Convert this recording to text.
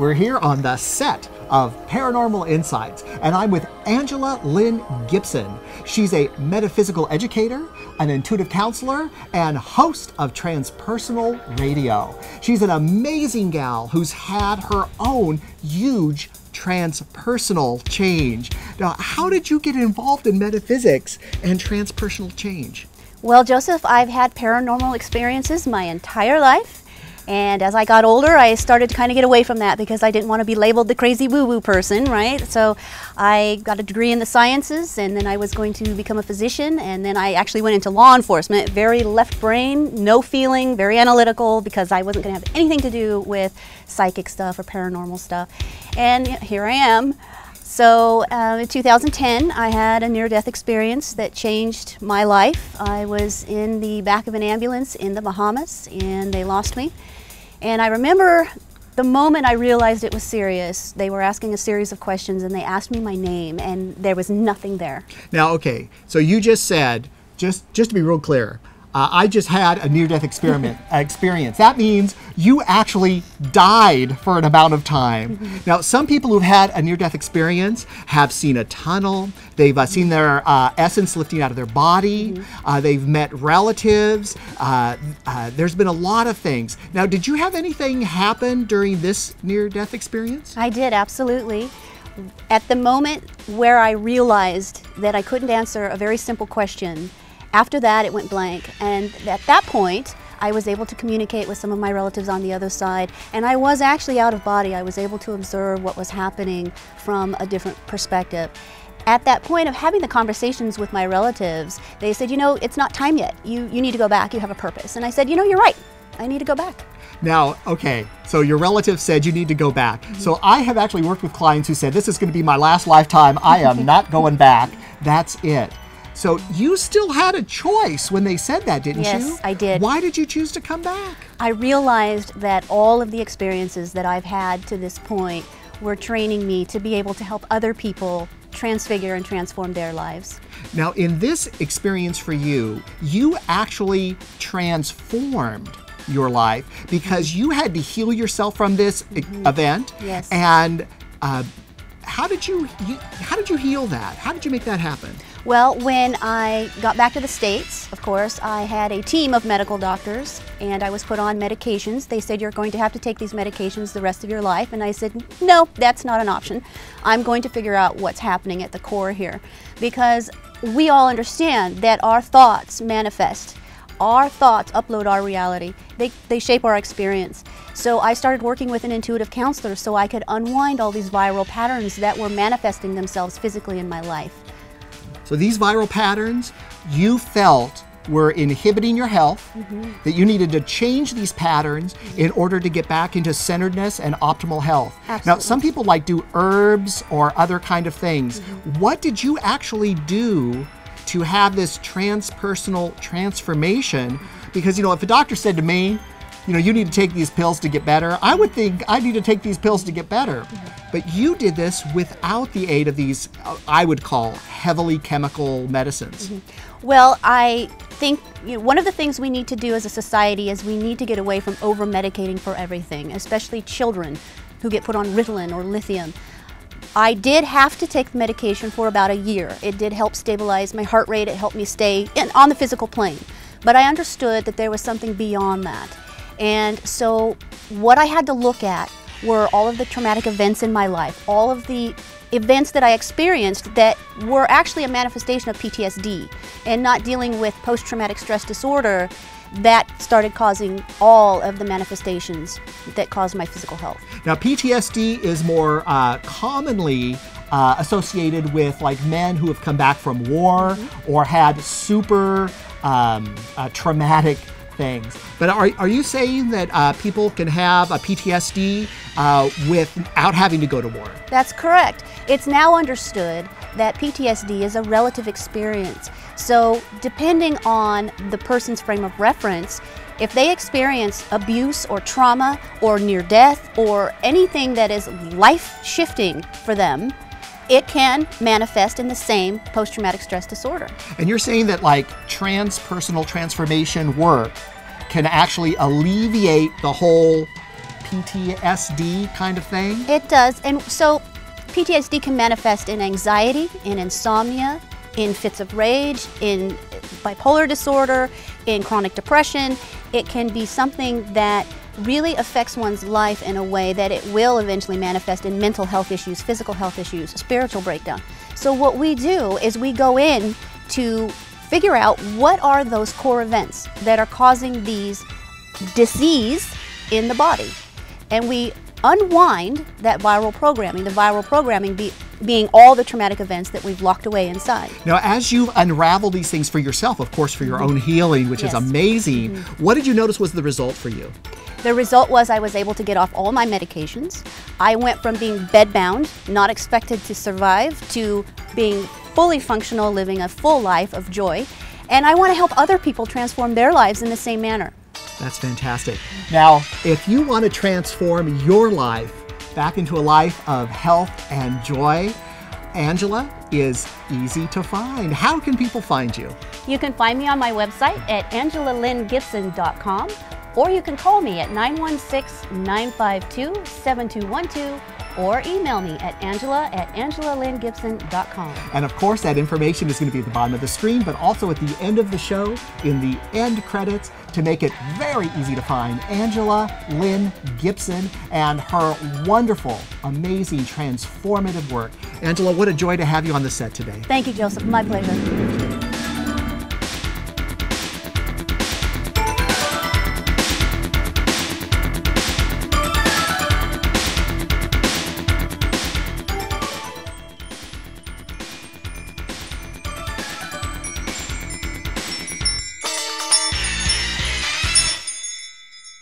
We're here on the set of Paranormal Insights, and I'm with Angela Lynne Gibson. She's a metaphysical educator, an intuitive counselor, and host of Transpersonal Radio. She's an amazing gal who's had her own huge transpersonal change. Now, how did you get involved in metaphysics and transpersonal change? Well, Joseph, I've had paranormal experiences my entire life. And as I got older, I started to kind of get away from that because I didn't want to be labeled the crazy woo-woo person, right? So I got a degree in the sciences, and then I was going to become a physician, and then I actually went into law enforcement. Very left brain, no feeling, very analytical, because I wasn't going to have anything to do with psychic stuff or paranormal stuff. And here I am. So in 2010, I had a near-death experience that changed my life. I was in the back of an ambulance in the Bahamas, and they lost me. And I remember the moment I realized it was serious. They were asking a series of questions, and they asked me my name, and there was nothing there. Now, okay, so you just said, just to be real clear, I just had a near-death experience. That means you actually died for an amount of time. Now, some people who've had a near-death experience have seen a tunnel. They've seen their essence lifting out of their body. They've met relatives. There's been a lot of things. Now, did you have anything happen during this near-death experience? I did, absolutely. At the moment where I realized that I couldn't answer a very simple question, after that, it went blank, and at that point, I was able to communicate with some of my relatives on the other side, and I was actually out of body. I was able to observe what was happening from a different perspective. At that point of having the conversations with my relatives, they said, you know, it's not time yet. You need to go back. You have a purpose. And I said, you know, you're right. I need to go back. Now, okay, so your relative said you need to go back. So I have actually worked with clients who said, this is going to be my last lifetime. I am not going back. That's it. So you still had a choice when they said that, didn't you? Yes, I did. Why did you choose to come back? I realized that all of the experiences that I've had to this point were training me to be able to help other people transfigure and transform their lives. Now, in this experience for you, you actually transformed your life because you had to heal yourself from this event. Yes. And how did you heal that? How did you make that happen? Well, when I got back to the States, of course, I had a team of medical doctors, and I was put on medications. They said, you're going to have to take these medications the rest of your life. And I said, no, that's not an option. I'm going to figure out what's happening at the core here. Because we all understand that our thoughts manifest. Our thoughts upload our reality. They shape our experience. So I started working with an intuitive counselor so I could unwind all these viral patterns that were manifesting themselves physically in my life. So these viral patterns you felt were inhibiting your health, that you needed to change these patterns in order to get back into centeredness and optimal health. Absolutely. Now, some people like do herbs or other kind of things. What did you actually do to have this transpersonal transformation? Because, you know, if a doctor said to me, you know, you need to take these pills to get better, I would think I need to take these pills to get better. But you did this without the aid of these, I would call, heavily chemical medicines. Well, I think one of the things we need to do as a society is we need to get away from over-medicating for everything, especially children who get put on Ritalin or lithium. I did have to take the medication for about a year. It did help stabilize my heart rate. It helped me stay on the physical plane. But I understood that there was something beyond that. And so what I had to look at were all of the traumatic events in my life, all of the events that I experienced that were actually a manifestation of PTSD and not dealing with post-traumatic stress disorder that started causing all of the manifestations that caused my physical health. Now, PTSD is more commonly associated with like men who have come back from war or had super traumatic things. But are you saying that people can have a PTSD without having to go to war? That's correct. It's now understood that PTSD is a relative experience. So depending on the person's frame of reference, if they experience abuse or trauma or near death or anything that is life-shifting for them, it can manifest in the same post-traumatic stress disorder. And you're saying that like transpersonal transformation work can actually alleviate the whole PTSD kind of thing? It does. And so PTSD can manifest in anxiety, in insomnia, in fits of rage, in bipolar disorder, in chronic depression. It can be something that really affects one's life in a way that it will eventually manifest in mental health issues, physical health issues, spiritual breakdown. So what we do is we go in to figure out what are those core events that are causing these disease in the body. And we unwind that viral programming, the viral programming being all the traumatic events that we've locked away inside. Now, as you unravel these things for yourself, of course, for your own healing, which is amazing, what did you notice was the result for you? The result was I was able to get off all my medications. I went from being bedbound, not expected to survive, to being fully functional, living a full life of joy. And I want to help other people transform their lives in the same manner. That's fantastic. Now, if you want to transform your life back into a life of health and joy, Angela is easy to find. How can people find you? You can find me on my website at angelalynnegibson.com, or you can call me at 916-952-7212, or email me at angela@angelalynnegibson.com. And of course, that information is going to be at the bottom of the screen, but also at the end of the show, in the end credits, to make it very easy to find Angela Lynne Gibson and her wonderful, amazing, transformative work. Angela, what a joy to have you on the set today. Thank you, Joseph. My pleasure.